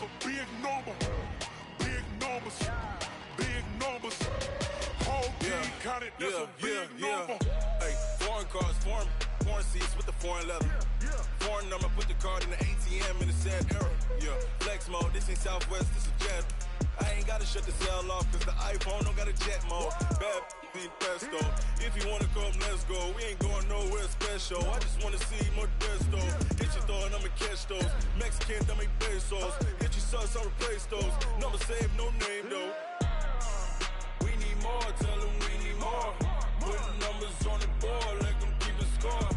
a big number. Big numbers. Big numbers. Whole team counted, that's a big number. Hey, foreign cars, foreign seats with the foreign leather. Foreign number, put the card in the ATM in the sad era. Yeah, flex mode, this ain't Southwest, this is Jet. I ain't gotta shut the cell off, cause the iPhone don't got a jet mode. Bad be pesto. If you wanna come, let's go. We ain't going nowhere special. I just wanna see more Modesto. Hit your thought, I'ma catch those. Mexican, dame pesos. Hit your sus, I'll replace those. Number save, no name though. We need more, tell them we need more. Putting numbers on the board, let them keep a score.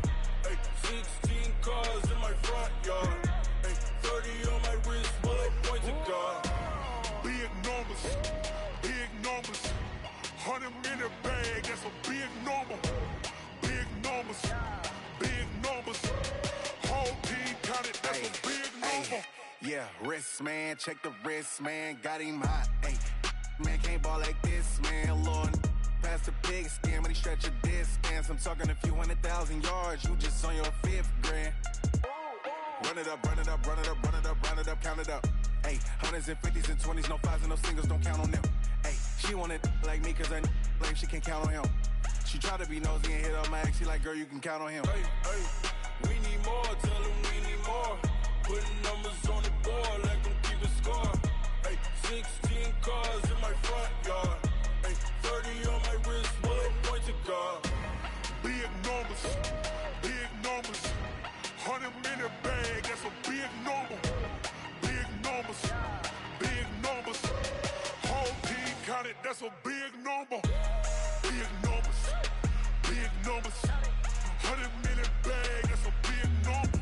Hey, 16 cars in my front yard. Hey, 30 on my wrist, bullet point to God. Big numbers, big numbers. 100 in the bag, that's a big number. Big numbers, big numbers. Whole team counted, that's a big number. Yeah, wrist man, check the wrist man, got him hot. Ay, man can't ball like this, man. Lord, past the big skin when he stretch a distance. I'm talking a few 100,000 yards, you just on your 5th grand. Run it up, run it up, run it up, run it up, run it up, count it up. Ay, hundreds and 50s and 20s, no 5s and no singles, don't count on them. Ay, she wanted like me cause her lame, she can't count on him. She tried to be nosy and hit up my ex, she like, girl, you can count on him. Hey, we need more, tell them we need more. Putting numbers on the board, let them keep a score. Hey, 16 cars in my front yard. Hey, 30 on my wrist, bullet point to God. Big numbers, big numbers. 100 in the bag, that's a big number. Big numbers, big numbers. Whole team counted, that's a big number. Big numbers, big numbers. 100 in the bag, that's a big number.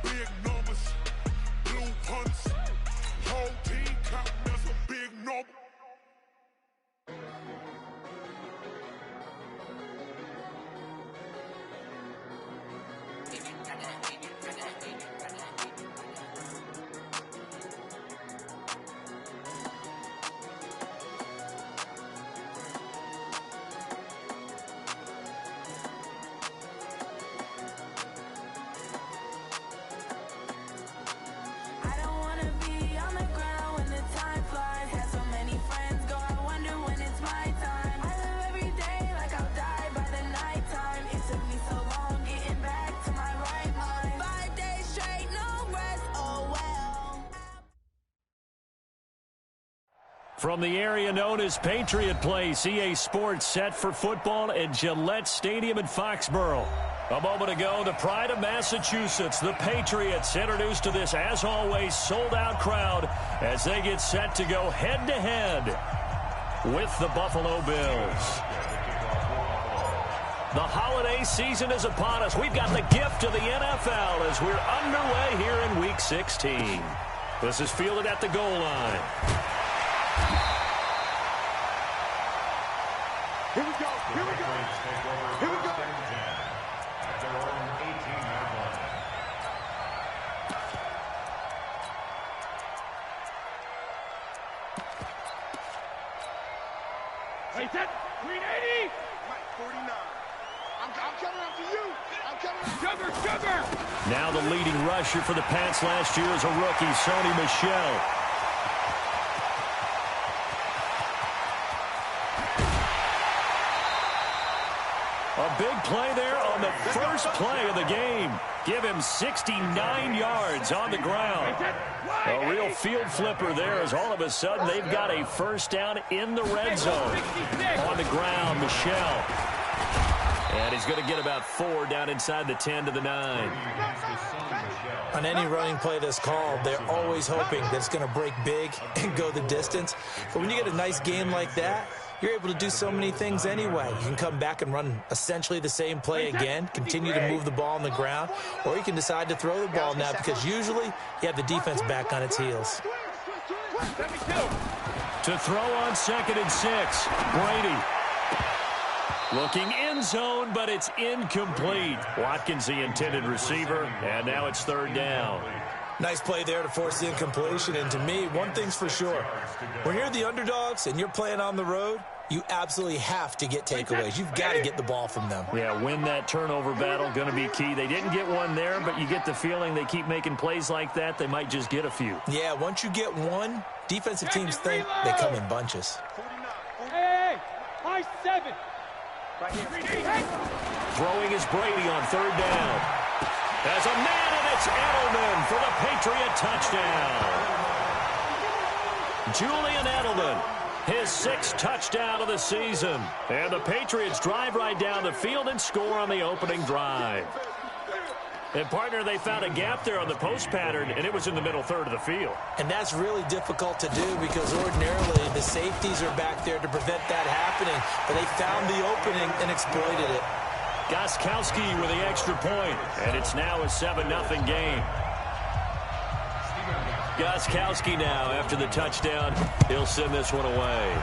Big numbers, blue punts. Whole team counting, that's a big number. From the area known as Patriot Place, EA Sports set for football at Gillette Stadium in Foxborough. A moment ago, the pride of Massachusetts, the Patriots, introduced to this, as always, sold-out crowd as they get set to go head-to-head with the Buffalo Bills. The holiday season is upon us. We've got the gift of the NFL as we're underway here in Week 16. This is fielded at the goal line. Here we go, here we go, here we go. At their own 18-yard line. Hey, that 380. Mike 49. I'm coming after you. I'm coming after Sugar. Now the leading rusher for the Pats last year is a rookie, Sony Michel. A big play there on the first play of the game. Give him 69 yards on the ground. A real field flipper there as all of a sudden they've got a first down in the red zone. On the ground, Michel. And he's going to get about 4 down inside the 10 to the 9. On any running play that's called, they're always hoping that it's going to break big and go the distance. But when you get a nice game like that, you're able to do so many things anyway. You can come back and run essentially the same play again, continue to move the ball on the ground, or you can decide to throw the ball now because usually you have the defense back on its heels. To throw on 2nd and 6, Brady. Looking end zone, but it's incomplete. Watkins, the intended receiver, and now it's 3rd down. Nice play there to force the incompletion, and to me, one thing's for sure. When you're the underdogs and you're playing on the road, you absolutely have to get takeaways. You've got to get the ball from them. Yeah, win that turnover battle, going to be key. They didn't get one there, but you get the feeling they keep making plays like that, they might just get a few. Yeah, once you get one, defensive teams think they come in bunches. Hey, high 7. Right here. Throwing is Brady on third down. There's a man, and it's Edelman for the Patriot touchdown. Julian Edelman, his 6th touchdown of the season. And the Patriots drive right down the field and score on the opening drive. And, partner, they found a gap there on the post pattern, and it was in the middle third of the field. And that's really difficult to do because ordinarily the safeties are back there to prevent that happening. But they found the opening and exploited it. Gostkowski with the extra point, and it's now a 7-0 game. Gostkowski now, after the touchdown, he'll send this one away.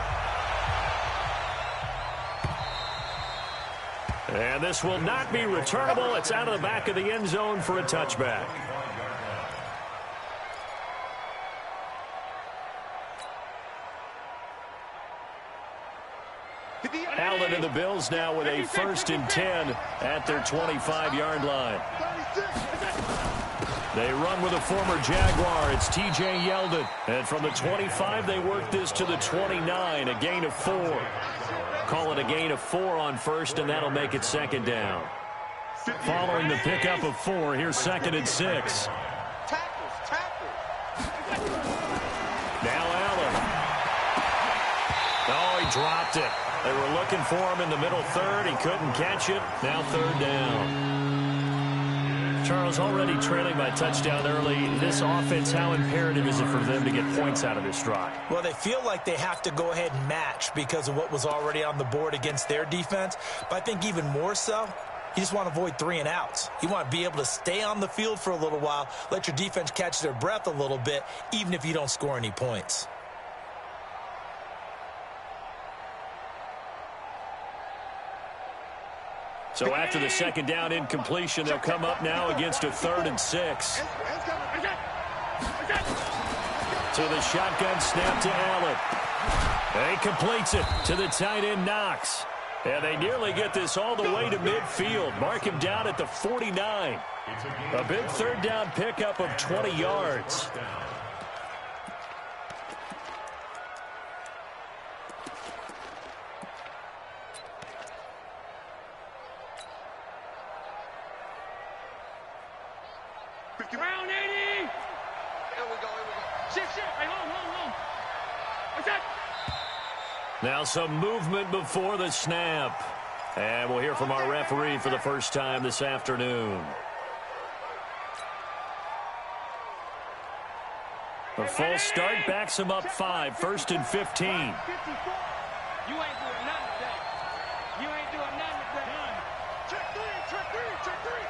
And this will not be returnable. It's out of the back of the end zone for a touchback. Allen and the Bills now with a 1st and 10 at their 25-yard line. They run with a former Jaguar. It's T.J. Yeldon. And from the 25, they work this to the 29, a gain of 4. Call it a gain of 4 on first, and that'll make it 2nd down. Following the pickup of 4, here's 2nd and 6. Now Allen. Oh, he dropped it. They were looking for him in the middle third. He couldn't catch it. Now 3rd down. Charles, already trailing by touchdown early. This offense, how imperative is it for them to get points out of this drive? Well, they feel like they have to go ahead and match because of what was already on the board against their defense. But I think even more so, you just want to avoid 3 and outs. You want to be able to stay on the field for a little while, let your defense catch their breath a little bit, even if you don't score any points. So after the 2nd down incompletion, they'll come up now against a 3rd and 6. To the shotgun snap to Allen. And he completes it to the tight end Knox. And they nearly get this all the way to midfield. Mark him down at the 49. A big 3rd down pickup of 20 yards. Round 80. Here we go. Shit. Hey, hold. What's that? Now some movement before the snap. And we'll hear from our referee for the first time this afternoon. The false start backs him up 5, 1st and 15. You ain't doing nothing today. Check three.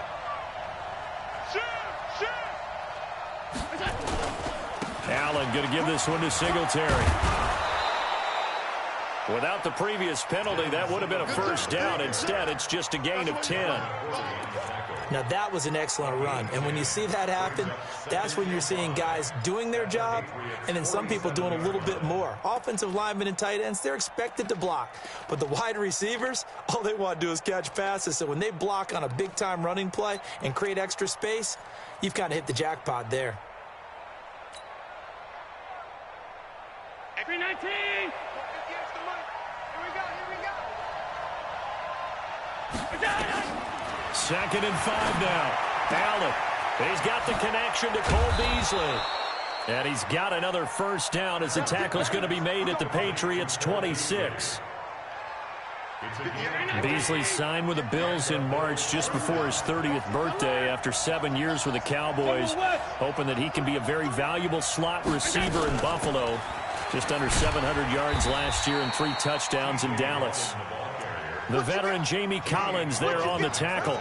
Allen going to give this one to Singletary. Without the previous penalty, that would have been a 1st down. Instead, it's just a gain of 10. Now, that was an excellent run. And when you see that happen, that's when you're seeing guys doing their job and then some people doing a little bit more. Offensive linemen and tight ends, they're expected to block. But the wide receivers, all they want to do is catch passes. So when they block on a big-time running play and create extra space, you've kind of hit the jackpot there. 319. Here we go. 2nd and 5 now. Allen. He's got the connection to Cole Beasley. And he's got another 1st down as the tackle's going to be made at the Patriots' 26. Beasley signed with the Bills in March just before his 30th birthday after 7 years with the Cowboys, hoping that he can be a very valuable slot receiver in Buffalo. Just under 700 yards last year and 3 touchdowns in Dallas. The veteran Jamie Collins there on the tackle.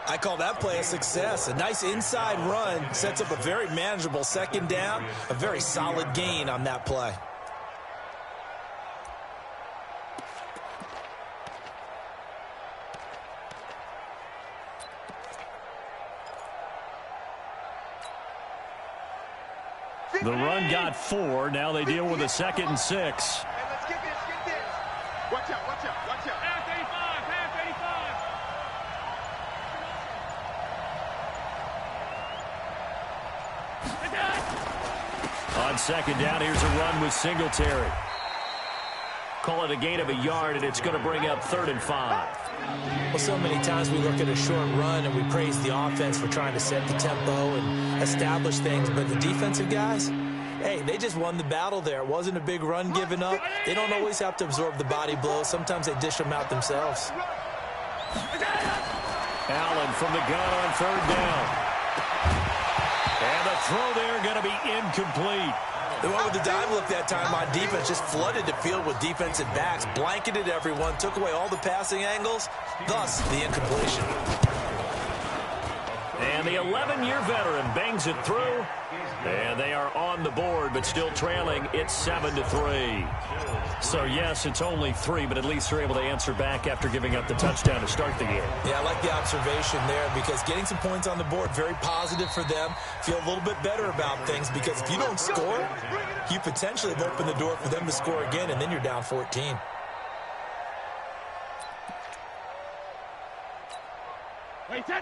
I call that play a success. A nice inside run sets up a very manageable 2nd down. A very solid gain on that play. The run got 4. Now they deal with a 2nd and 6. On second down, here's a run with Singletary. Call it a gain of a yard, and it's going to bring up 3rd and 5. Well, so many times we look at a short run and we praise the offense for trying to set the tempo and establish things, but the defensive guys, hey, they just won the battle there. It wasn't a big run given up. They don't always have to absorb the body blows. Sometimes they dish them out themselves. Allen from the gun on 3rd down. And the throw there going to be incomplete. They went with the dive look that time on defense, just flooded the field with defensive backs, blanketed everyone, took away all the passing angles, thus the incompletion. And the 11-year veteran bangs it through. And they are on the board, but still trailing. It's 7-3. So, yes, it's only 3, but at least they're able to answer back after giving up the touchdown to start the game. Yeah, I like the observation there because getting some points on the board, very positive for them. Feel a little bit better about things because if you don't score, you potentially have opened the door for them to score again, and then you're down 14.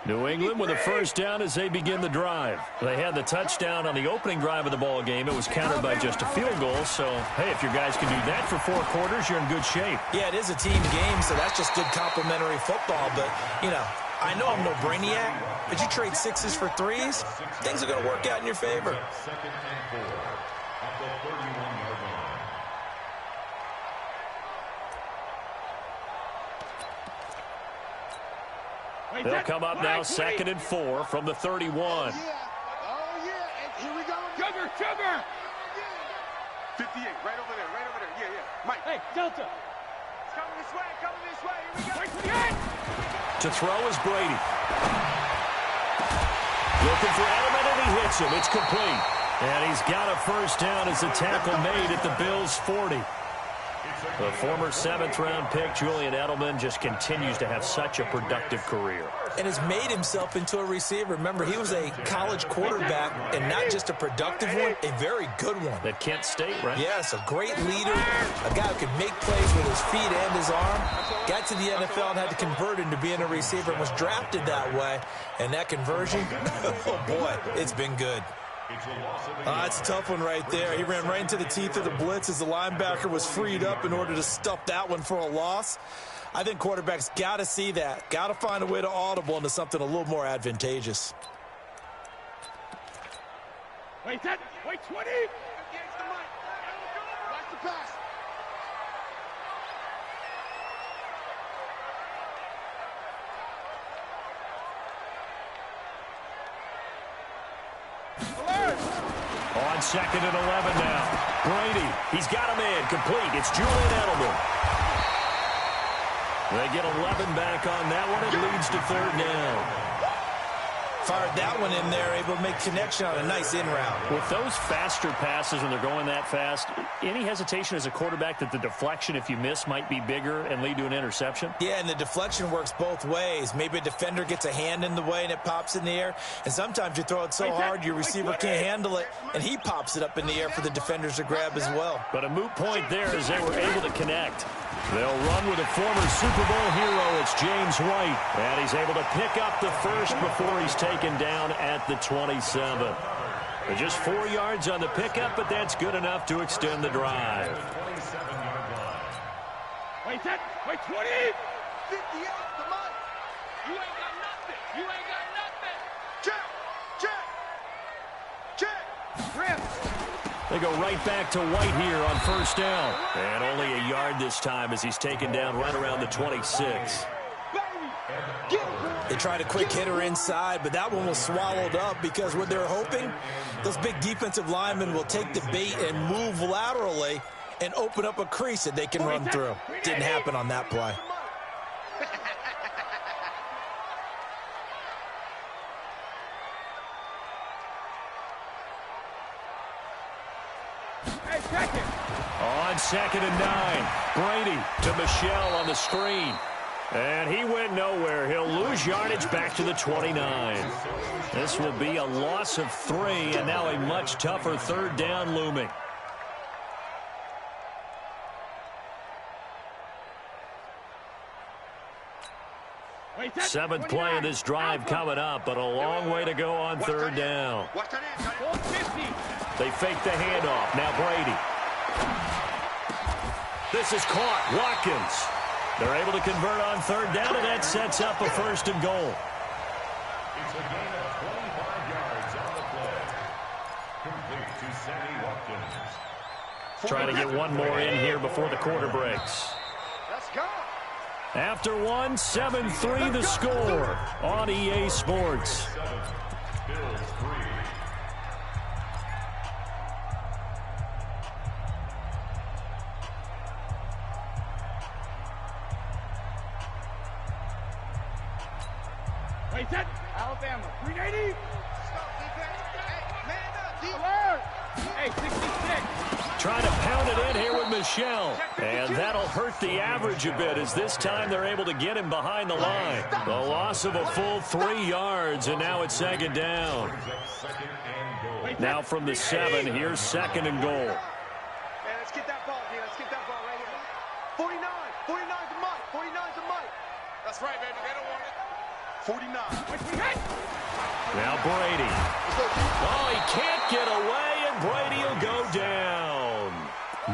New England with a first down as they begin the drive. They had the touchdown on the opening drive of the ball game. It was countered by just a field goal. So, hey, if your guys can do that for 4 quarters, you're in good shape. Yeah, it is a team game, so that's just good complementary football. But, you know, I know I'm no brainiac, but you trade 6s for 3s, things are going to work out in your favor. They'll come up now 2nd and 4 from the 31. Oh, yeah. And here we go. Sugar. 58, right over there. Yeah. Mike. Hey, Delta. It's coming this way. Here we go. To throw is Brady. Looking for Edelman, and he hits him. It's complete. And he's got a first down as the tackle made at the Bills' 40. The former 7th-round pick, Julian Edelman, just continues to have such a productive career. And has made himself into a receiver. Remember, he was a college quarterback, and not just a productive one, a very good one. At Kent State, right? Yes, a great leader, a guy who can make plays with his feet and his arm. Got to the NFL and had to convert into being a receiver and was drafted that way. And that conversion, oh boy, it's been good. It's a tough one right there. He ran right into the teeth of the blitz as the linebacker was freed up in order to stuff that one for a loss. I think quarterbacks got to see that. Got to find a way to audible into something a little more advantageous. Wait, 20. Against the mic. Watch the pass. On 2nd and 11 now. Brady, he's got him in. Complete. It's Julian Edelman. They get 11 back on that one. It leads to 3rd down. Fired that one in there, able to make connection on a nice in route. With those faster passes when they're going that fast, any hesitation as a quarterback that the deflection, if you miss, might be bigger and lead to an interception? Yeah, and the deflection works both ways. Maybe a defender gets a hand in the way and it pops in the air. And sometimes you throw it so hard your receiver can't handle it, and he pops it up in the air for the defenders to grab as well. But a moot point there as they were able to connect. They'll run with a former Super Bowl hero. It's James White. And he's able to pick up the first before he's taken down at the 27. Just 4 yards on the pickup, but that's good enough to extend the drive. Wait, 20. 58, come on. You ain't got nothing. Check. Rip. They go right back to White here on first down. And only a yard this time as he's taken down right around the 26. They tried a quick hitter inside, but that one was swallowed up because what they're hoping, those big defensive linemen will take the bait and move laterally and open up a crease that they can run through. Didn't happen on that play. On 2nd and 9, Brady to Michelle on the screen. And he went nowhere. He'll lose yardage back to the 29. This will be a loss of 3, and now a much tougher 3rd down looming. Seventh play of this drive coming up, but a long way to go on 3rd down. Watch that in. 450. They fake the handoff. Now Brady. This is caught. Watkins. They're able to convert on third down, and that sets up a 1st and goal. It's a gain of 25 yards on the play. Complete to Sammy Watkins. Trying to get one more in here before the quarter breaks. Let's go. After one, 7-3 the score on EA Sports. Bills 3. Wait, set. Alabama, 380. Stop, defense. Hey, man up, alert. Hey, 66. Trying to pound it in here with Michel. And that'll hurt the average a bit as this time they're able to get him behind the line. The loss of a full 3 yards, and now it's 2nd down. Now from the 7, here's 2nd and goal. Man, let's get that ball here. Let's get that ball right here. 49. 49's a Mike. 49's a Mike. That's right, baby. They don't want it. 49. Now Brady. Oh, he can't get away, and Brady will go down.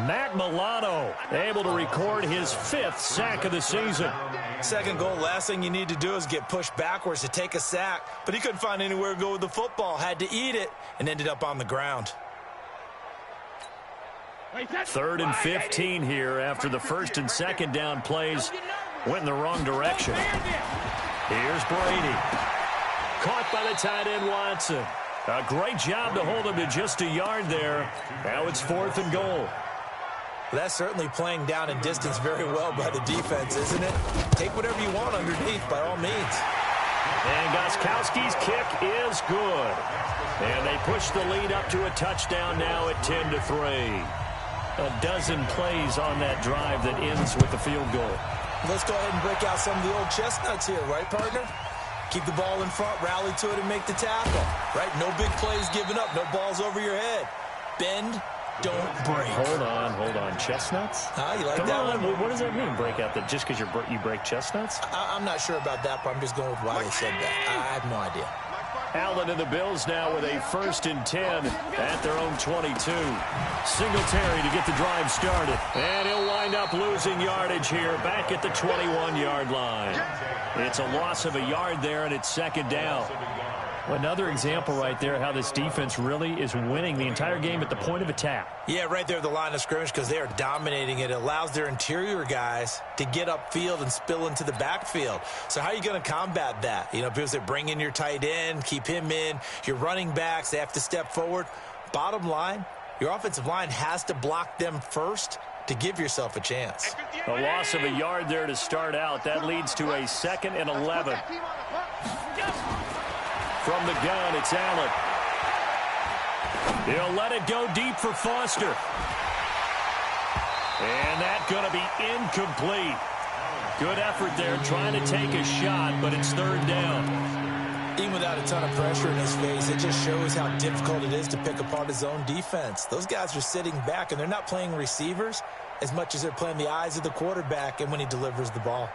Matt Milano able to record his 5th sack of the season. 2nd goal, last thing you need to do is get pushed backwards to take a sack. But he couldn't find anywhere to go with the football, had to eat it, and ended up on the ground. 3rd and 15 here after the 1st and 2nd down plays went in the wrong direction. Here's Brady. Caught by the tight end, Watson. A great job to hold him to just a yard there. Now it's 4th and goal. That's certainly playing down in distance very well by the defense, isn't it? Take whatever you want underneath, by all means. And Gostkowski's kick is good. And they push the lead up to a touchdown now at 10-3. A dozen plays on that drive that ends with the field goal. Let's go ahead and break out some of the old chestnuts here, right, partner? Keep the ball in front, rally to it, and make the tackle. Right? No big plays given up, no balls over your head. Bend, don't break. Hold on. Chestnuts? You like Come that on, one? what does that mean, break out? Just because you break chestnuts? I'm not sure about that, but I'm just going with why they said that. I have no idea. Allen and the Bills now with a 1st and 10 at their own 22. Singletary to get the drive started. And he'll wind up losing yardage here back at the 21-yard line. It's a loss of a yard there, and it's 2nd down. Another example right there how this defense really is winning the entire game at the point of attack. Yeah, right there at the line of scrimmage because they are dominating it. It allows their interior guys to get upfield and spill into the backfield. So how are you going to combat that? You know, people say bring in your tight end, keep him in. Your running backs, they have to step forward. Bottom line, your offensive line has to block them first to give yourself a chance. A loss of a yard there to start out. That leads to a 2nd and 11. From the gun, it's Allen. He'll let it go deep for Foster. And that's going to be incomplete. Good effort there trying to take a shot, but it's 3rd down. Even without a ton of pressure in his face, it just shows how difficult it is to pick apart his own defense. Those guys are sitting back, and they're not playing receivers as much as they're playing the eyes of the quarterback and when he delivers the ball.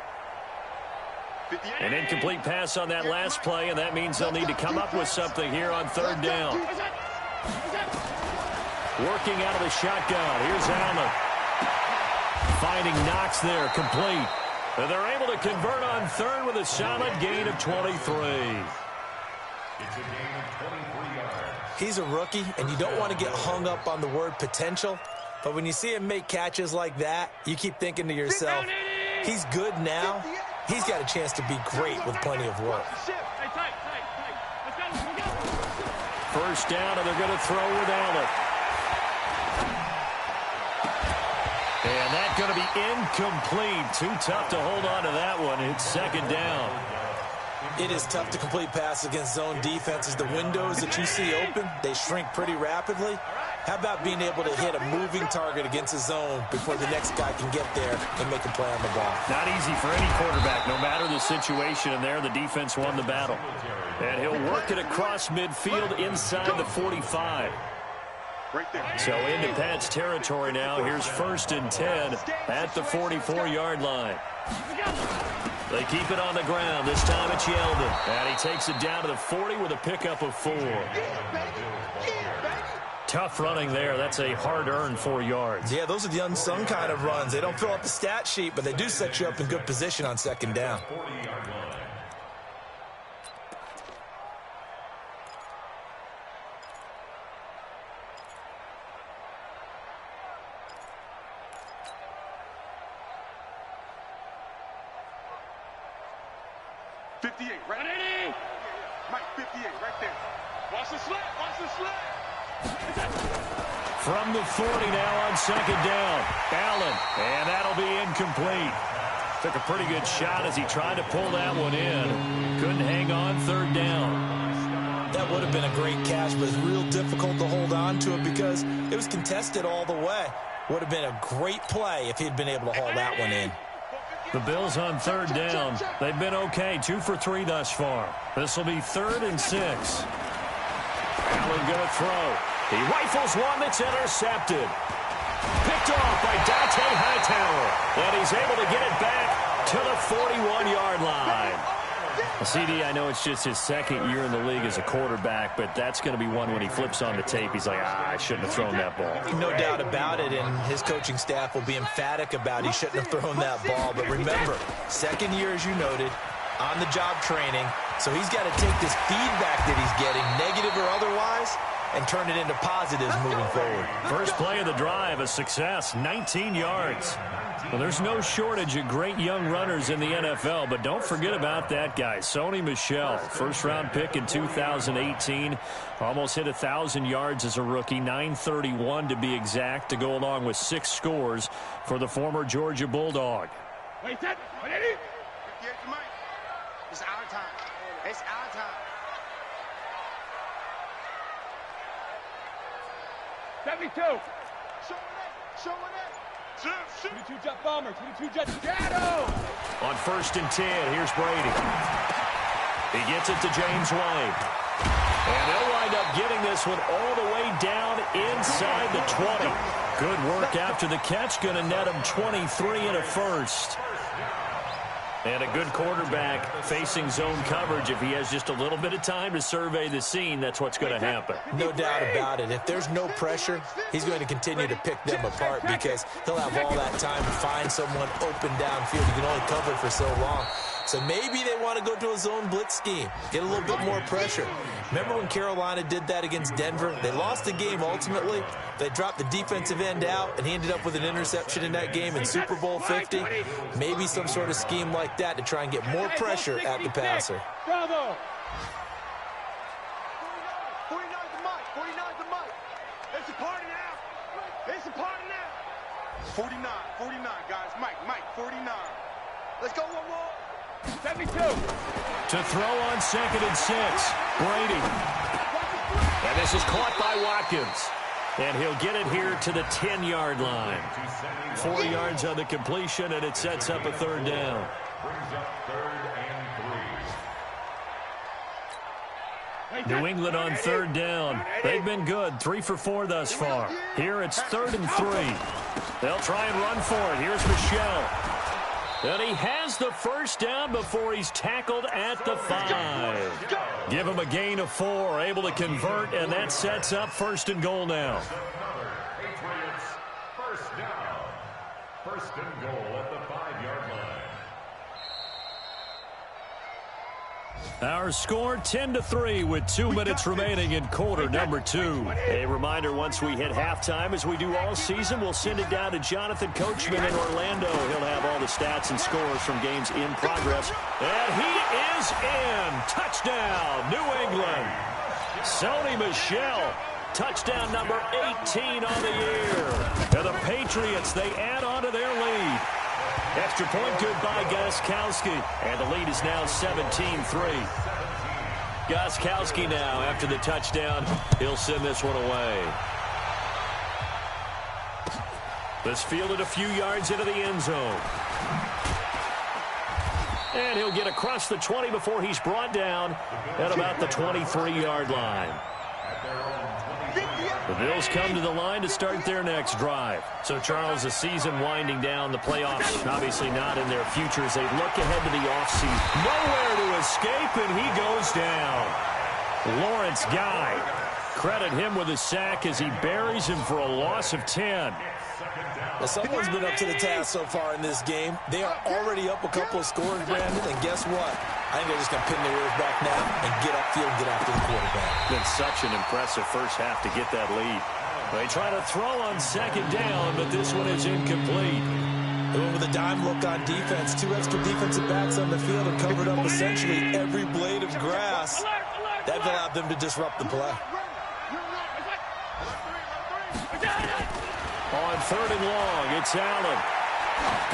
An incomplete pass on that last play, and that means they'll need to come up with something here on 3rd down. Working out of the shotgun. Here's Allen. Finding Knox there, complete. And they're able to convert on 3rd with a solid gain of 23. It's a gain of 23 yards. He's a rookie, and you don't want to get hung up on the word potential. But when you see him make catches like that, you keep thinking to yourself, he's good now. He's got a chance to be great with plenty of work. 1st down, and they're going to throw with Allen. And that's going to be incomplete. Too tough to hold on to that one. It's 2nd down. It is tough to complete passes against zone defenses. The windows that you see open, they shrink pretty rapidly. How about being able to hit a moving target against a zone before the next guy can get there and make a play on the ball? Not easy for any quarterback, no matter the situation. And there, the defense won the battle. And he'll work it across midfield inside the 45. So into Pat's territory now. Here's 1st and 10 at the 44-yard line. They keep it on the ground. This time it's Yeldon. And he takes it down to the 40 with a pickup of 4. Tough running there. That's a hard-earned 4 yards. Yeah, those are the unsung kind of runs. They don't fill out the stat sheet, but they do set you up in good position on second down. 40-yard line. Right in. Mike, 58, right there. Watch the slant. Watch the slant. From the 40 now on second down. Allen, and that'll be incomplete. Took a pretty good shot as he tried to pull that one in. Couldn't hang on third down. That would have been a great catch, but it's real difficult to hold on to it because it was contested all the way. Would have been a great play if he'd been able to haul that one in. The Bills on third down. They've been okay, 2 for 3 thus far. This will be 3rd and 6. Allen going to throw. He rifles one that's intercepted. Picked off by Dante Hightower. And he's able to get it back to the 41-yard line. CD, I know it's just his second year in the league as a quarterback, but that's going to be one when he flips on the tape. He's like, I shouldn't have thrown that ball. No doubt about it, and his coaching staff will be emphatic about he shouldn't have thrown that ball. But remember, second year, as you noted, on-the-job training, so he's got to take this feedback that he's getting, negative or otherwise, and turn it into positives moving forward. First play of the drive, a success, 19 yards. Well, there's no shortage of great young runners in the NFL, but don't forget about that guy, Sony Michel, first-round pick in 2018, almost hit 1,000 yards as a rookie, 931 to be exact, to go along with 6 scores for the former Georgia Bulldog. Wait, that. It's our time. It's our time. 72. Show it. 22 Jet Bomber, 22 Jet Shadow. On 1st and 10, here's Brady. He gets it to James White. And they'll wind up getting this one all the way down inside the 20. Good work after the catch. Going to net him 23 and a first. And a good quarterback facing zone coverage. If he has just a little bit of time to survey the scene, that's what's going to happen. No doubt about it. If there's no pressure, he's going to continue to pick them apart because he'll have all that time to find someone open downfield. You can only cover for so long. So maybe they want to go to a zone blitz scheme, get a little bit more pressure. Remember when Carolina did that against Denver? They lost the game ultimately. They dropped the defensive end out, and he ended up with an interception in that game in Super Bowl 50. Maybe some sort of scheme like that to try and get more pressure at the passer. Bravo. 49 to Mike. 49 to Mike. It's a party now. It's a party now. 49, guys. Mike, 49. Let's go one more. 72. To throw on 2nd and 6. Brady. And this is caught by Watkins. And he'll get it here to the 10-yard line. 4 yards on the completion, and it sets up a 3rd down. Brings up 3rd and 3. New England on 3rd down. They've been good, 3 for 4 thus far. Here it's 3rd and 3. They'll try and run for it. Here's Michel. And he has the first down before he's tackled at the 5. Give him a gain of 4, able to convert, and that sets up 1st and goal now. Patriots, 1st down. 1st and goal at the 5-yard line. Our score 10-3 with 2 minutes remaining in quarter number 2. A reminder, once we hit halftime, as we do all season, we'll send it down to Jonathan Coachman in Orlando. He'll have all the stats and scores from games in progress. And he is in. Touchdown, New England. Sony Michel, touchdown number 18 on the year. And the Patriots, they add on to their lead. Extra point good by Gostkowski. And the lead is now 17-3. Gostkowski now, after the touchdown, he'll send this one away. This fielded a few yards into the end zone. And he'll get across the 20 before he's brought down at about the 23-yard line. The Bills come to the line to start their next drive. So, Charles, the season winding down, the playoffs obviously not in their future as they look ahead to the offseason. Nowhere to escape, and he goes down. Lawrence Guy Credit him with a sack as he buries him for a loss of 10. Well, someone's been up to the task so far in this game. They are already up a couple of scores, Brandon, and guess what? I think they're just going to pin their ears back now and get upfield and get after the quarterback. Been such an impressive first half to get that lead. They try to throw on second down, but this one is incomplete. They went with a dime look on defense. 2 extra defensive backs on the field and covered up essentially every blade of grass. That allowed them to disrupt the play. On 3rd and long, it's Allen.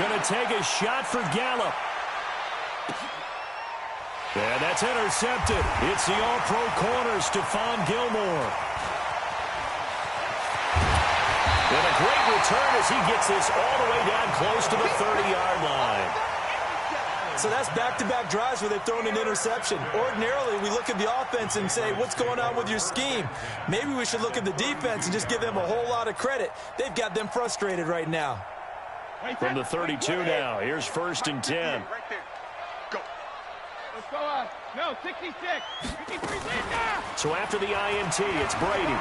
Going to take a shot for Gallup. And that's intercepted. It's the all-pro corner, Stephon Gilmore. And a great return as he gets this all the way down close to the 30-yard line. So that's back-to-back drives where they've thrown an interception. Ordinarily, we look at the offense and say, what's going on with your scheme? Maybe we should look at the defense and just give them a whole lot of credit. They've got them frustrated right now. From the 32 now, here's 1st and 10. Right there. Go. Let's go. No, 66. 53. So after the INT, it's Brady.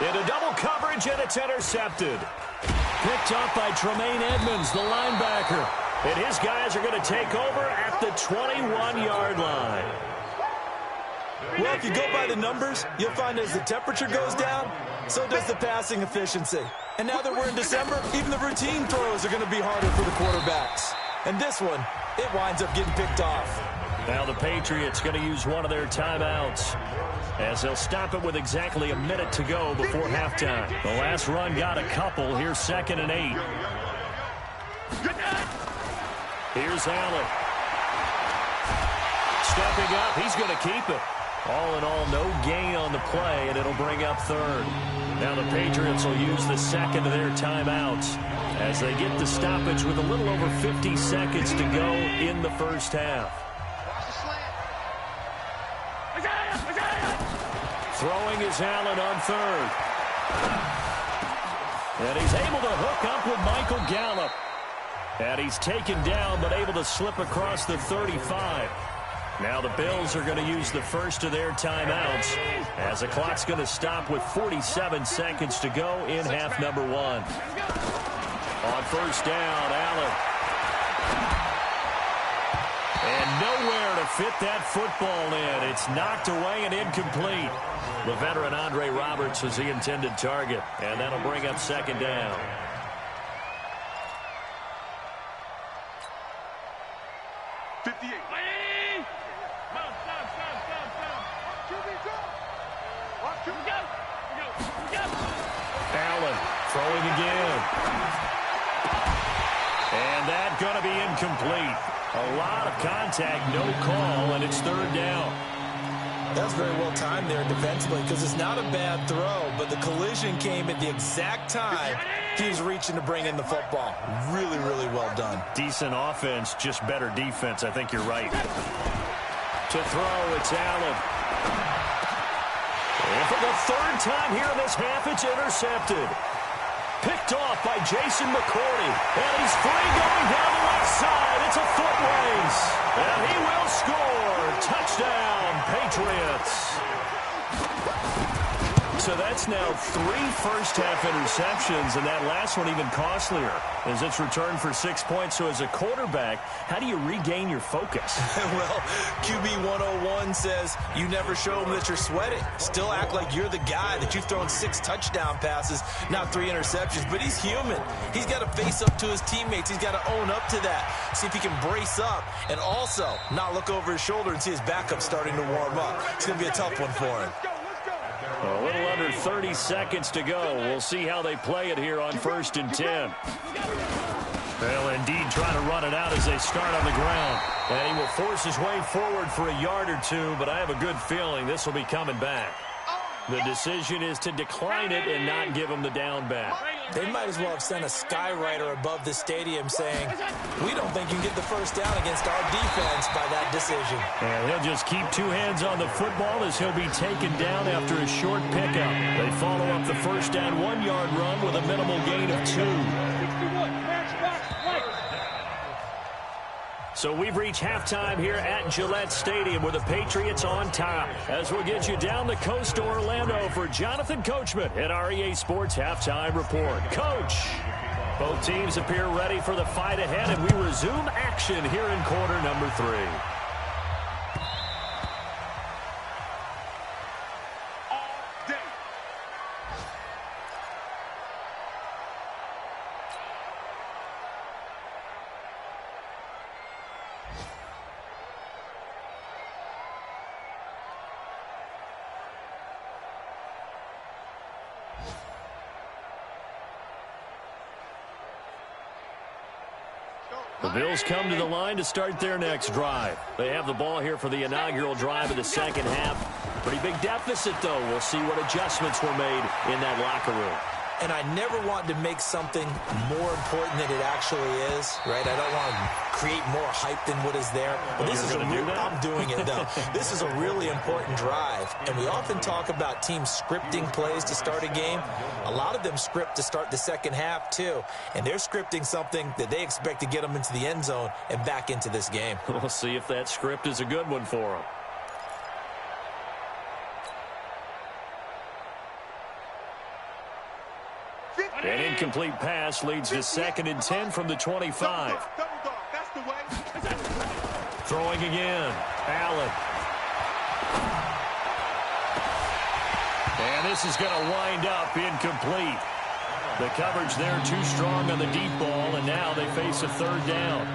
Into double coverage, and it's intercepted. Picked up by Tremaine Edmonds, the linebacker. And his guys are going to take over at the 21-yard line. Well, if you go by the numbers, you'll find as the temperature goes down, so does the passing efficiency. And now that we're in December, even the routine throws are going to be harder for the quarterbacks. And this one, it winds up getting picked off. Now the Patriots going to use one of their timeouts as they'll stop it with exactly a minute to go before halftime. The last run got a couple. Here's 2nd and 8. Here's Allen. Stepping up, he's going to keep it. All in all, no gain on the play, and it'll bring up 3rd. Now the Patriots will use the second of their timeouts as they get the stoppage with a little over 50 seconds to go in the first half. Throwing is Allen on 3rd. And he's able to hook up with Michael Gallup. And he's taken down, but able to slip across the 35. Now the Bills are going to use the first of their timeouts as the clock's going to stop with 47 seconds to go in half number 1. On 1st down, Allen. And nowhere to fit that football in. It's knocked away and incomplete. The veteran Andre Roberts is the intended target, and that'll bring up 2nd down. Allen throwing again. And that's going to be incomplete. A lot of contact, no call, and it's 3rd down. That's very well timed there defensively because it's not a bad throw, but the collision came at the exact time he was reaching to bring in the football. Really, really well done. Decent offense, just better defense. I think you're right. To throw, it's Allen. And for the 3rd time here in this half, it's intercepted. Picked off by Jason McCourty. And he's free going down the left side. It's a foot race. And he will score. Touchdown, Patriots. So that's now 3 first-half interceptions, and that last one even costlier as it's returned for 6 points. So as a quarterback, how do you regain your focus? Well, QB 101 says you never show them that you're sweating. Still act like you're the guy, that you've thrown 6 touchdown passes, not 3 interceptions. But he's human. He's got to face up to his teammates. He's got to own up to that. See if he can brace up and also not look over his shoulder and see his backup starting to warm up. It's going to be a tough one for him. A little under 30 seconds to go. We'll see how they play it here on 1st and 10. They'll indeed try to run it out as they start on the ground. And he will force his way forward for a yard or two, but I have a good feeling this will be coming back. The decision is to decline it and not give him the down back. They might as well have sent a skywriter above the stadium saying, we don't think you can get the first down against our defense by that decision. And he'll just keep 2 hands on the football as he'll be taken down after a short pickup. They follow up the first down 1-yard run with a minimal gain of 2. So we've reached halftime here at Gillette Stadium with the Patriots on top. As we'll get you down the coast to Orlando for Jonathan Coachman at our EA Sports Halftime Report. Coach, both teams appear ready for the fight ahead, and we resume action here in quarter number 3. The Bills come to the line to start their next drive. They have the ball here for the inaugural drive of the second half. Pretty big deficit, though. We'll see what adjustments were made in that locker room. And I never want to make something more important than it actually is, right? I don't want to create more hype than what is there. But this is I'm doing it, though. This is a really important drive. And we often talk about teams scripting plays to start a game. A lot of them script to start the second half, too. And they're scripting something that they expect to get them into the end zone and back into this game. We'll see if that script is a good one for them. An incomplete pass leads to 2nd and 10 from the 25. Throwing again. Allen. And this is going to wind up incomplete. The coverage there too strong on the deep ball, and now they face a 3rd down.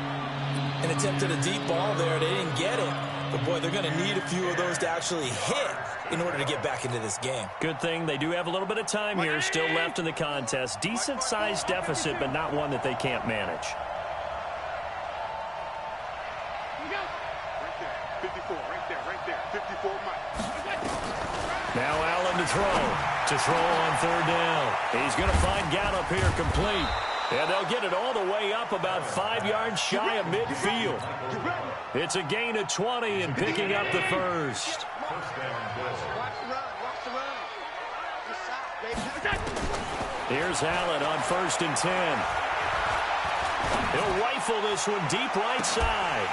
An attempt at a deep ball there. They didn't get it. But, boy, they're going to need a few of those to actually hit in order to get back into this game. Good thing they do have a little bit of time here still left in the contest. Decent-sized deficit, but not one that they can't manage. Right there, 54, right there, 54 Mike. Now Allen to throw on 3rd down. He's going to find Gallup here complete. And they'll get it all the way up about 5 yards shy of midfield. It's a gain of 20 and picking up the first. Here's Allen on 1st and 10. He'll rifle this one deep right side.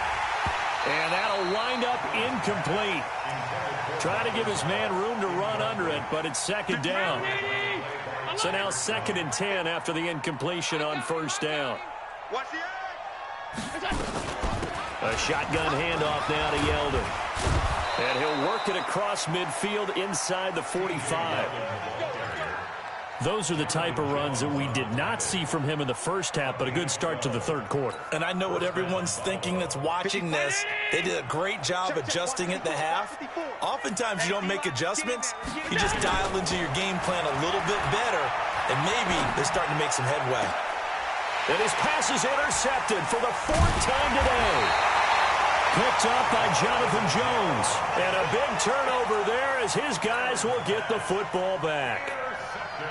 And that'll wind up incomplete. Trying to give his man room to run under it, but it's 2nd down. So now 2nd and 10 after the incompletion on 1st down. A shotgun handoff now to Yeldon. And he'll work it across midfield inside the 45. Those are the type of runs that we did not see from him in the first half, but a good start to the 3rd quarter. And I know what everyone's thinking that's watching this. They did a great job adjusting at the half. Oftentimes you don't make adjustments. You just dial into your game plan a little bit better, and maybe they're starting to make some headway. And his pass is intercepted for the 4th time today. Picked up by Jonathan Jones. And a big turnover there as his guys will get the football back.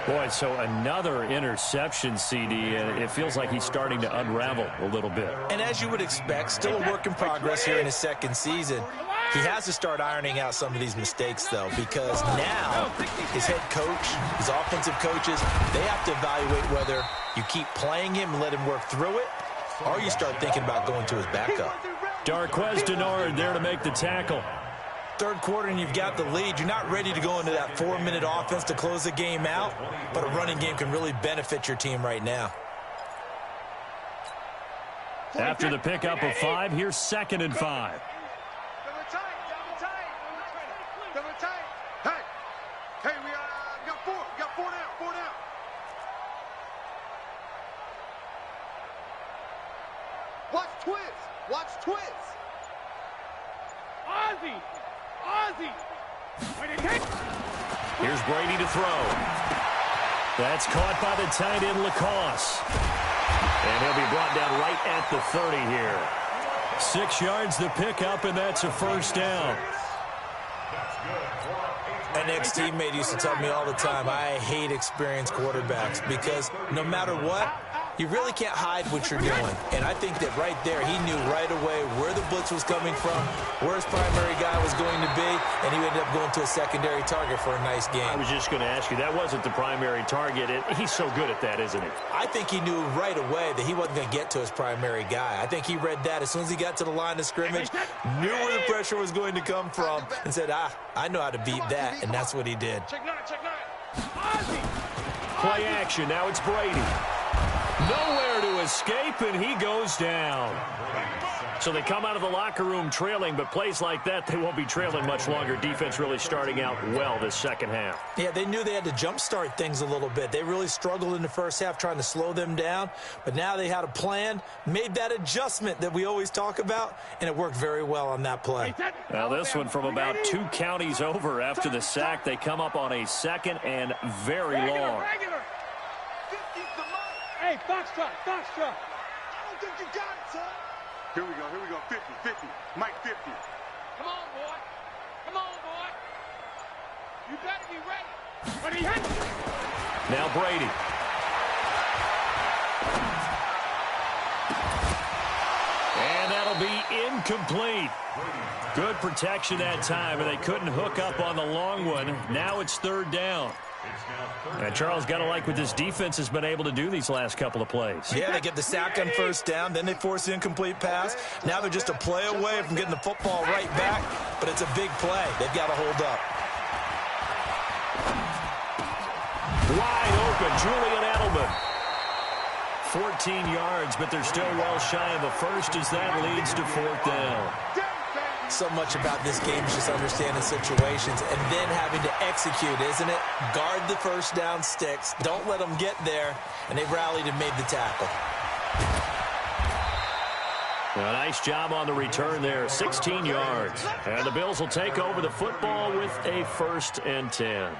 Boy, so another interception, CD, and it feels like he's starting to unravel a little bit. And as you would expect, still a work in progress here in his 2nd season. He has to start ironing out some of these mistakes, though, because now his head coach, his offensive coaches, they have to evaluate whether you keep playing him and let him work through it, or you start thinking about going to his backup. Darqueze Dennard there to make the tackle. 3rd quarter and you've got the lead. You're not ready to go into that 4-minute offense to close the game out, but a running game can really benefit your team right now. After the pickup of 5, here's 2nd and 5. Hey, we got 4. We got 4 down. Watch Twiz. Ozzy. Here's Brady to throw. That's caught by the tight end Lacoste. And he'll be brought down right at the 30 here. 6 yards the pickup, and that's a 1st down. An ex-teammate used to tell me all the time, I hate experienced quarterbacks because no matter what, you really can't hide what you're doing. And I think that right there, he knew right away where the blitz was coming from, where his primary guy was going to be, and he ended up going to a secondary target for a nice game. I was just going to ask you, that wasn't the primary target. He's so good at that, isn't he? I think he knew right away that he wasn't going to get to his primary guy. I think he read that as soon as he got to the line of scrimmage, knew where the pressure was going to come from, and said, I know how to beat that, and that's what he did. Check nine, check nine. Play action, now it's Brady. Nowhere to escape, and he goes down. So they come out of the locker room trailing, but plays like that, they won't be trailing much longer. Defense really starting out well this second half. Yeah, they knew they had to jumpstart things a little bit. They really struggled in the first half trying to slow them down, but now they had a plan, made that adjustment that we always talk about, and it worked very well on that play. Now this one from about 2 counties over after the sack. They come up on a second and very long. Hey, Foxtrot, Foxtrot. I don't think you got it, son. Here we go, 50, 50. Mike, 50. Come on, boy. Come on, boy. You better be ready. But he hit. Now Brady. And that'll be incomplete. Good protection that time, and they couldn't hook up on the long one. Now it's third down. And Charles, got to like what this defense has been able to do these last couple of plays. Yeah, they get the sack on first down, then they force the incomplete pass. Now they're just a play away from getting the football right back, but it's a big play. They've got to hold up. Wide open, Julian Edelman. 14 yards, but they're still well shy of a first as that leads to fourth down. So much about this game is just understanding situations and then having to execute, isn't it? Guard the first down sticks. Don't let them get there. And they rallied and made the tackle. A nice job on the return there, 16 yards. And the Bills will take over the football with a 1st and 10.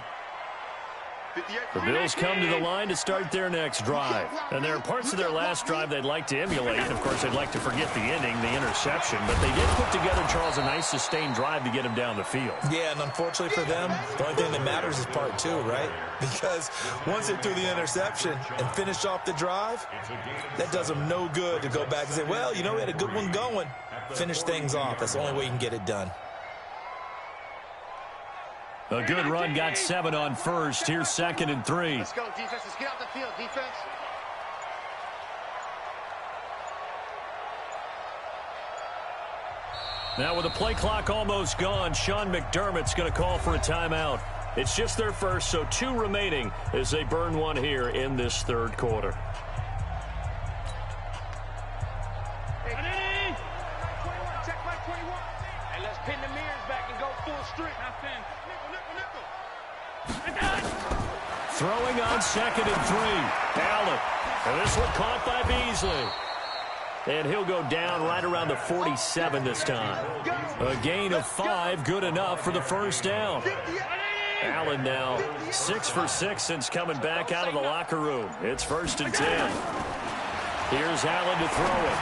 The Bills come to the line to start their next drive. And there are parts of their last drive they'd like to emulate. Of course, they'd like to forget the ending, the interception. But they did put together, Charles, a nice sustained drive to get him down the field. Yeah, and unfortunately for them, the only thing that matters is part 2, right? Because once they threw the interception and finished off the drive, that does them no good to go back and say, well, you know, we had a good one going. Finish things off. That's the only way you can get it done. A good run, got 7 on first. Here's 2nd and 3. Let's go, defense. Let's get out the field, defense. Now with the play clock almost gone, Sean McDermott's going to call for a timeout. It's just their first, so 2 remaining as they burn one here in this third quarter. Hey, check my 21. Hey, let's pin the mirrors back and go full strip. Now pin. Throwing on 2nd and 3. Allen. And this one caught by Beasley. And he'll go down right around the 47 this time. A gain of 5, good enough for the first down. Allen now 6 for 6 since coming back out of the locker room. It's 1st and 10. Here's Allen to throw it.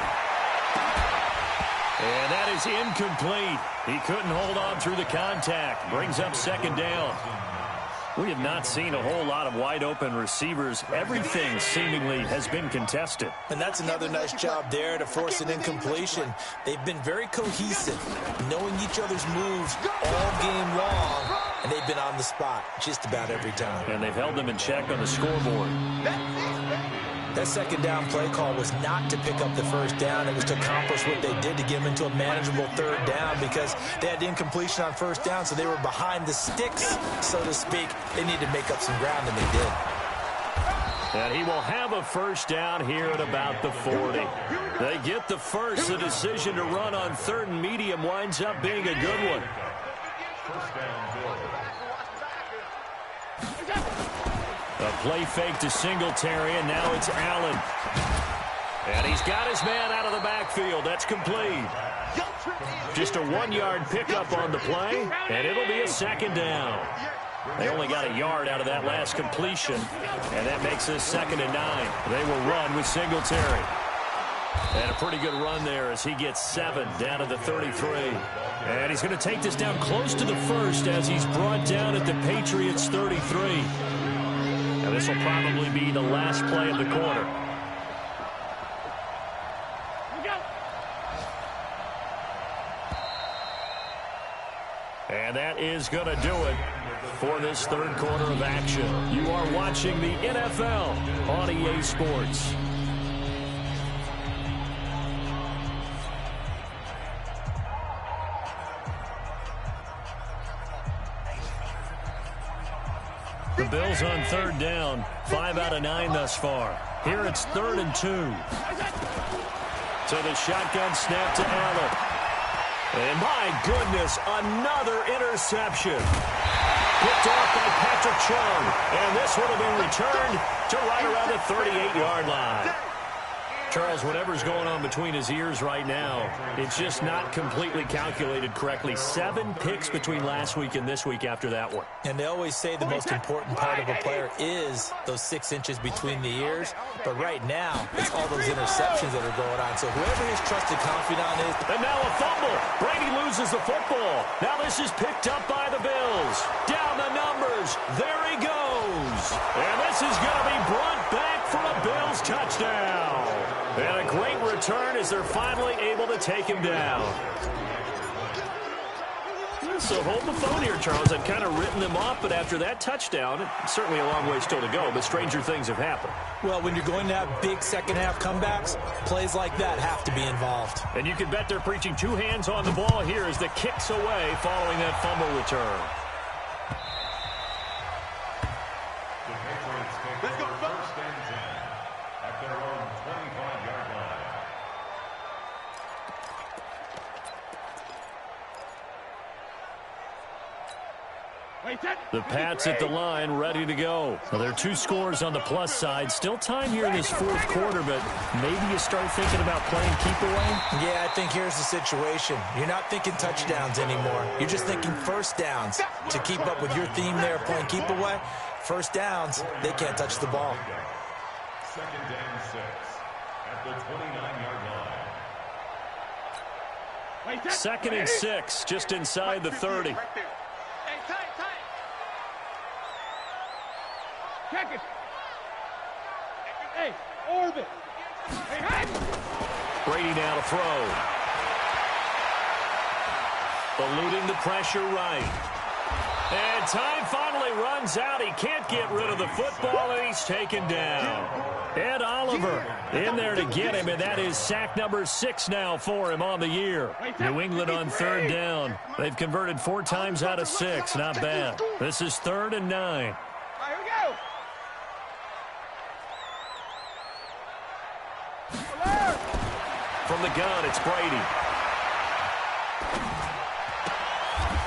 And that is incomplete. He couldn't hold on through the contact. Brings up 2nd down. We have not seen a whole lot of wide-open receivers. Everything seemingly has been contested. And that's another nice job there to force an incompletion. They've been very cohesive, knowing each other's moves all game long, and they've been on the spot just about every time. And they've held them in check on the scoreboard. That 2nd down play call was not to pick up the first down. It was to accomplish what they did to get them into a manageable 3rd down because they had the incompletion on 1st down, so they were behind the sticks, so to speak. They needed to make up some ground, and they did. And he will have a 1st down here at about the 40. They get the first. The decision to run on 3rd and medium winds up being a good one. A play fake to Singletary, and now it's Allen. And he's got his man out of the backfield. That's complete. Just a 1-yard pickup on the play, and it'll be a 2nd down. They only got a yard out of that last completion, and that makes this 2nd and 9. They will run with Singletary. And a pretty good run there as he gets 7 down to the 33. And he's going to take this down close to the 1st as he's brought down at the Patriots' 33. And this will probably be the last play of the quarter. And that is going to do it for this third quarter of action. You are watching the NFL on EA Sports. The Bills on third down, 5 out of 9 thus far. Here it's 3rd and 2. So the shotgun snap to Allen. And my goodness, another interception. Picked off by Patrick Chung. And this one will be returned to right around the 38-yard line. Charles, whatever's going on between his ears right now, it's just not completely calculated correctly. 7 picks between last week and this week after that one. And they always say the most important part of a player is those 6 inches between the ears. But right now, it's all those interceptions that are going on. So whoever his trusted confidant is. And now a fumble. Brady loses the football. Now this is picked up by the Bills. Down the numbers. There he goes. And this is going to be brought back for a Bills touchdown. And a great return as they're finally able to take him down. So hold the phone here, Charles. I've kind of written them off, but after that touchdown, it's certainly a long way still to go, but stranger things have happened. Well, when you're going to have big second-half comebacks, plays like that have to be involved. And you can bet they're preaching 2 hands on the ball here as the kick's away following that fumble return. Let's go, First and 10 at their own 25-yard line. The Pats at the line, ready to go. Well, there are 2 scores on the plus side. Still time here in this fourth quarter, but maybe you start thinking about playing keep away? Yeah, I think here's the situation. You're not thinking touchdowns anymore. You're just thinking first downs. To keep up with your theme there, playing keep away, first downs, they can't touch the ball. 2nd and 6 at the 29-yard line. 2nd and 6, just inside the 30. Right there. Hey, tight. Check it. Hey, orbit. Hey. Brady now to throw. Eluding the pressure right. And time finally runs out. He can't get rid of the football, and he's taken down. Ed Oliver in there to get him, and that is sack number 6 now for him on the year. New England on third down. They've converted 4 times out of 6. Not bad. This is 3rd and 9. All right, here we go. From the gun, it's Brady.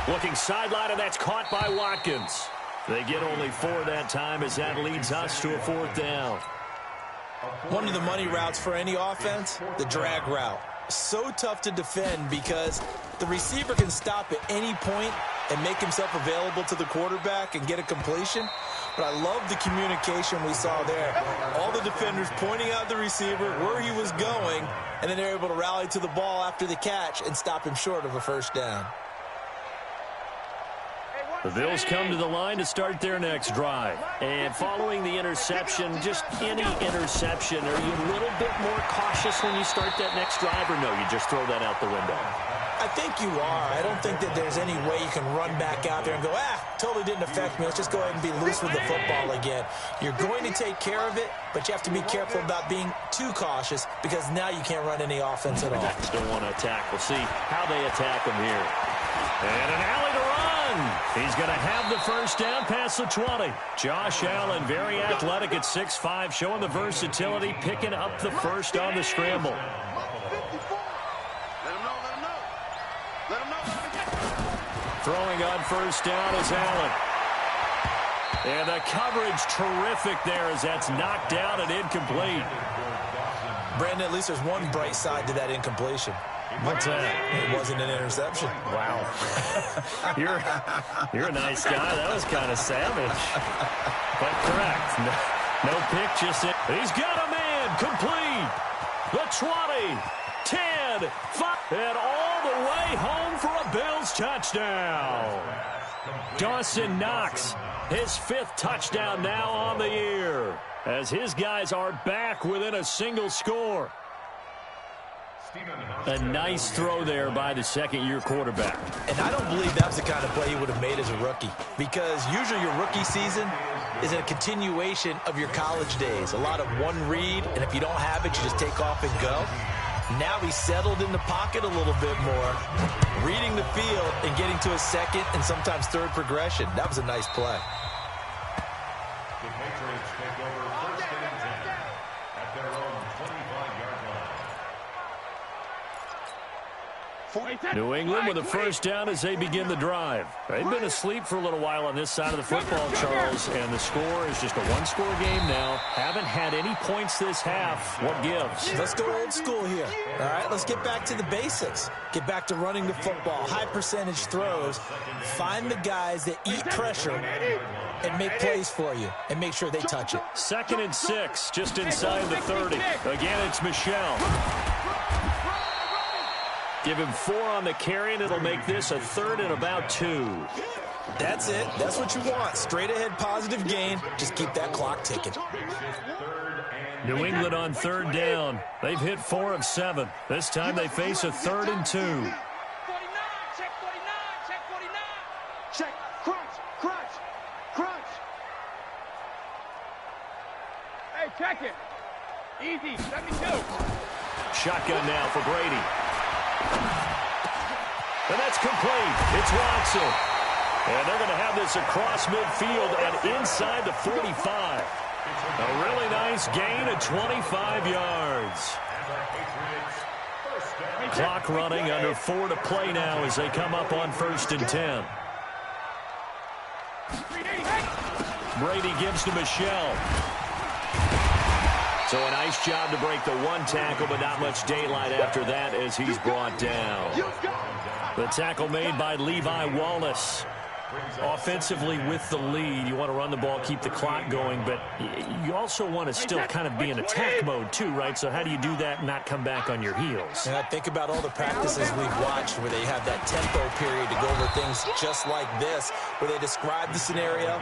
Looking sideline, and that's caught by Watkins. They get only 4 that time as that leads us to a 4th down. One of the money routes for any offense, the drag route. So tough to defend because the receiver can stop at any point and make himself available to the quarterback and get a completion. But I love the communication we saw there. All the defenders pointing out the receiver, where he was going, and then they're able to rally to the ball after the catch and stop him short of a first down. The Bills come to the line to start their next drive. And following the interception, just any interception, are you a little bit more cautious when you start that next drive, or no, you just throw that out the window? I think you are. I don't think that there's any way you can run back out there and go, totally didn't affect me. Let's just go ahead and be loose with the football again. You're going to take care of it, but you have to be careful about being too cautious because now you can't run any offense at all. Still want to attack. We'll see how they attack them here. And an alley to run. He's going to have the first down past the 20. Josh Allen, very athletic at 6'5", showing the versatility, picking up the first on the scramble. Throwing on first down is Allen. And the coverage terrific there as that's knocked down and incomplete. Brandon, at least there's one bright side to that incompletion. What's that? It wasn't an interception. Wow. You're a nice guy. That was kind of savage. But correct. No pick, just it. He's got a man. Complete. The 20, 10, 5, and all the way home for a Bills touchdown. Dawson Knox, his 5th touchdown now on the year, as his guys are back within a single score. A nice throw there by the second-year quarterback. And I don't believe that was the kind of play he would have made as a rookie, because usually your rookie season is a continuation of your college days. A lot of one read, and if you don't have it, you just take off and go. Now he's settled in the pocket a little bit more, reading the field and getting to a second and sometimes third progression. That was a nice play. The Patriots take over first and 10 at their own 25-yard line. New England with a first down as they begin the drive. They've been asleep for a little while on this side of the football, Charles, and the score is just a one-score game now. Haven't had any points this half. What gives? Let's go old school here. All right, let's get back to the basics. Get back to running the football, high percentage throws. Find the guys that eat pressure and make plays for you and make sure they touch it. 2nd and 6, just inside the 30. Again, it's Michel. Give him 4 on the carry, and it'll make this a 3rd and about 2. That's it. That's what you want. Straight ahead positive gain. Just keep that clock ticking. New England on 3rd down. They've hit 4 of 7. This time they face a 3rd and 2. 49, check 49, check 49. Check, crunch, crunch, crunch. Hey, check it. Easy, 72. Shotgun now for Brady. And that's complete. It's Watson. And they're going to have this across midfield and inside the 45. A really nice gain of 25 yards. Clock running, under 4 to play now as they come up on 1st and 10. Brady gives to Michel. So a nice job to break the 1 tackle, but not much daylight after that as he's brought down. The tackle made by Levi Wallace. Offensively with the lead, you want to run the ball, keep the clock going, but you also want to still kind of be in attack mode too, right? So how do you do that and not come back on your heels? And I think about all the practices we've watched where they have that tempo period to go over things just like this, where they describe the scenario,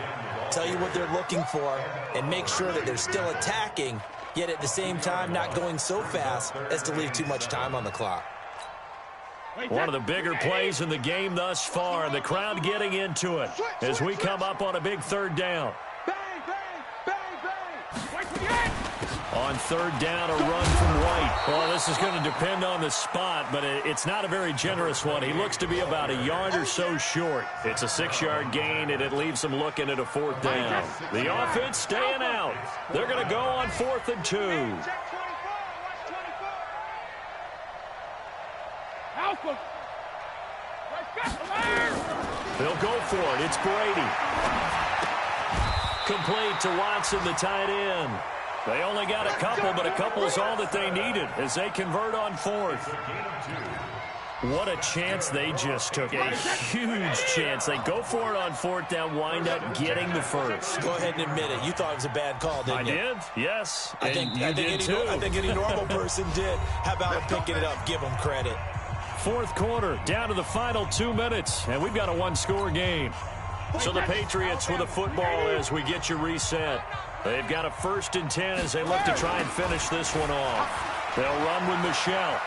tell you what they're looking for, and make sure that they're still attacking, yet at the same time not going so fast as to leave too much time on the clock. One of the bigger plays in the game thus far. The crowd getting into it as we come up on a big 3rd down. Bang, bang, bang, bang. On 3rd down, a run from White. Well, this is going to depend on the spot, but it's not a very generous one. He looks to be about a yard or so short. It's a 6-yard gain, and it leaves him looking at a 4th down. The offense staying out. They're going to go on 4th and 2. They'll go for it. It's Brady. Complete to Watson, the tight end. They only got a couple, but a couple is all that they needed as they convert on 4th. What a chance they just took. A huge chance. They go for it on 4th down, wind up getting the 1st. Go ahead and admit it. You thought it was a bad call, didn't you? I did, yes. I think any normal person did. How about him picking it up? Give him credit. 4th quarter, down to the final 2 minutes, and we've got a 1-score game. So the Patriots with the football as we get you reset. They've got a 1st and 10 as they look to try and finish this one off. They'll run with Michel.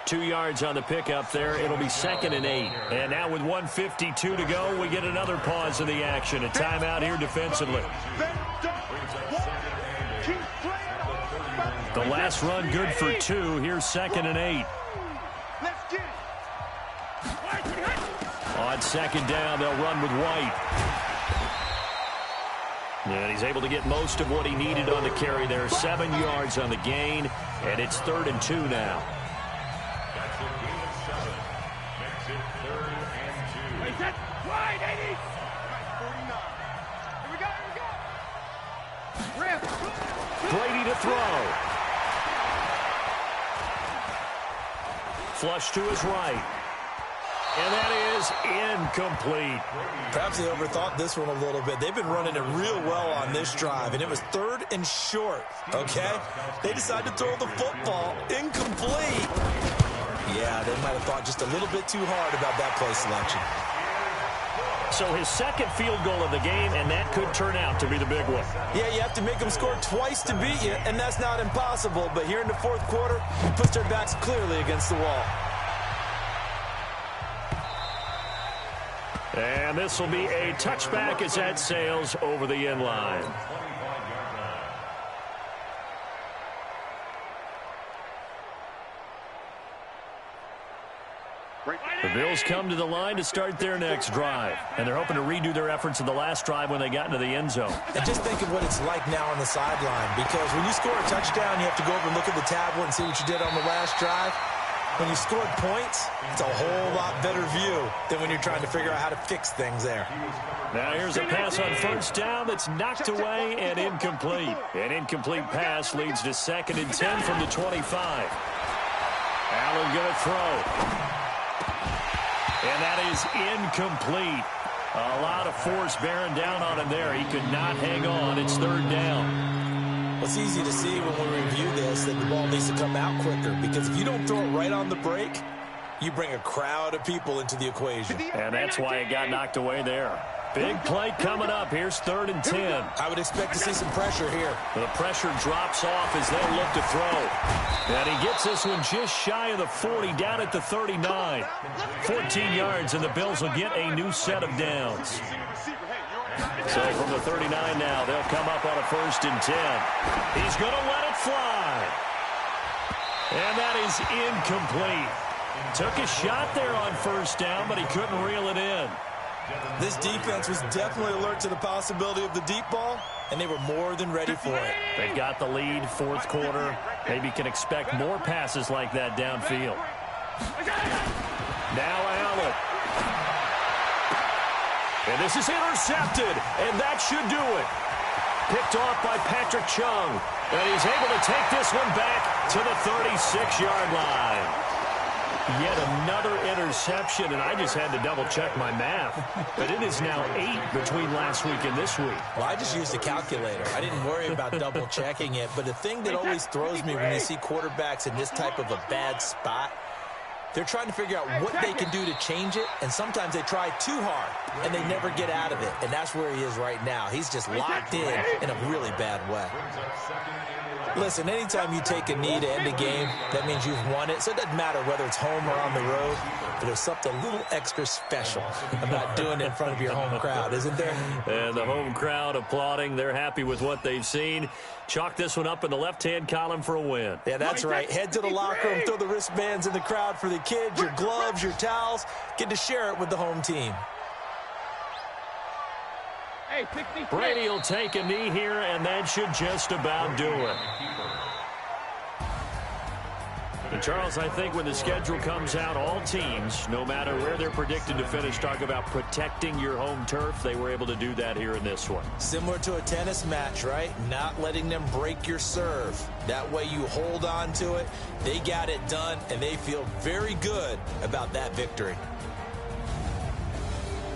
2 yards on the pickup there. It'll be 2nd and 8. And now with 1:52 to go, we get another pause of the action. A timeout here defensively. The last run good for 2. Here's 2nd and 8. On 2nd down, they'll run with White. And he's able to get most of what he needed on the carry there. 7 yards on the gain, and it's 3rd and 2 now. That's a gain of 7. Makes it 3rd and 2. Wide, 80. 49. Here we go. Brady to throw. Flush to his right. And that is incomplete. Perhaps they overthought this one a little bit. They've been running it real well on this drive, and it was 3rd and short, okay? They decided to throw the football incomplete. Yeah, they might have thought just a little bit too hard about that play selection. So his second field goal of the game, and that could turn out to be the big one. Yeah, you have to make them score twice to beat you, and that's not impossible. But here in the fourth quarter, he puts their backs clearly against the wall. And this will be a touchback as that sails over the end line. The Bills come to the line to start their next drive, and they're hoping to redo their efforts in the last drive when they got into the end zone. And just think of what it's like now on the sideline, because when you score a touchdown, you have to go over and look at the tablet and see what you did on the last drive. When you scored points, it's a whole lot better view than when you're trying to figure out how to fix things there. Now here's a pass on first down that's knocked away and incomplete. An incomplete pass leads to 2nd and 10 from the 25. Allen going to throw. And that is incomplete. A lot of force bearing down on him there. He could not hang on. It's 3rd down. Well, it's easy to see when we review this that the ball needs to come out quicker, because if you don't throw it right on the break, you bring a crowd of people into the equation. And that's why it got knocked away there. Big play coming up. Here's 3rd and 10. I would expect to see some pressure here. The pressure drops off as they look to throw. And he gets this one just shy of the 40, down at the 39. 14 yards, and the Bills will get a new set of downs. So from the 39 now, they'll come up on a 1st and 10. He's going to let it fly. And that is incomplete. Took a shot there on 1st down, but he couldn't reel it in. This defense was definitely alert to the possibility of the deep ball, and they were more than ready for it. They've got the lead, 4th quarter. Maybe can expect more passes like that downfield. Now Allen. And this is intercepted, and that should do it. Picked off by Patrick Chung, and he's able to take this one back to the 36-yard line. Yet another interception, and I just had to double-check my math. But it is now 8 between last week and this week. Well, I just used a calculator. I didn't worry about double-checking it. But the thing that always throws me when you see quarterbacks in this type of a bad spot, they're trying to figure out what they can do to change it, and sometimes they try too hard, and they never get out of it. And that's where he is right now. He's just locked in a really bad way. Listen, anytime you take a knee to end a game, that means you've won it. So it doesn't matter whether it's home or on the road, but there's something a little extra special about doing it in front of your home crowd, isn't there? And the home crowd applauding. They're happy with what they've seen. Chalk this one up in the left-hand column for a win. Yeah, that's right. Head to the locker room, throw the wristbands in the crowd for the kids, your gloves, your towels. Get to share it with the home team. Brady will take a knee here, and that should just about do it. And Charles, I think when the schedule comes out, all teams, no matter where they're predicted to finish, talk about protecting your home turf. They were able to do that here in this one. Similar to a tennis match, right? Not letting them break your serve. That way you hold on to it. They got it done, and they feel very good about that victory.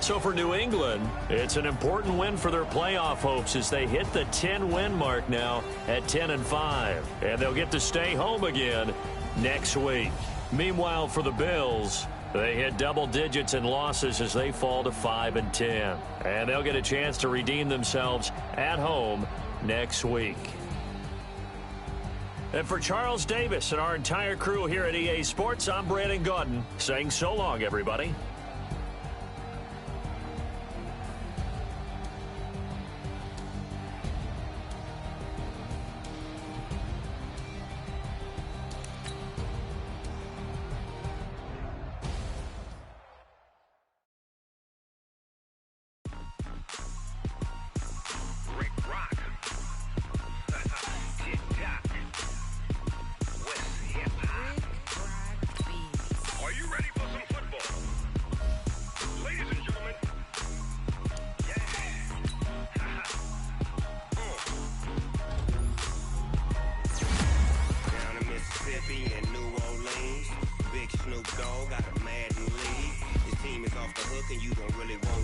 So for New England, it's an important win for their playoff hopes as they hit the 10-win mark now at 10-5. And they'll get to stay home again next week. Meanwhile, for the Bills, they hit double digits in losses as they fall to 5-10. And they'll get a chance to redeem themselves at home next week. And for Charles Davis and our entire crew here at EA Sports, I'm Brandon Gaudin saying so long, everybody. Snoop Dogg got a Madden league. His team is off the hook and you don't really want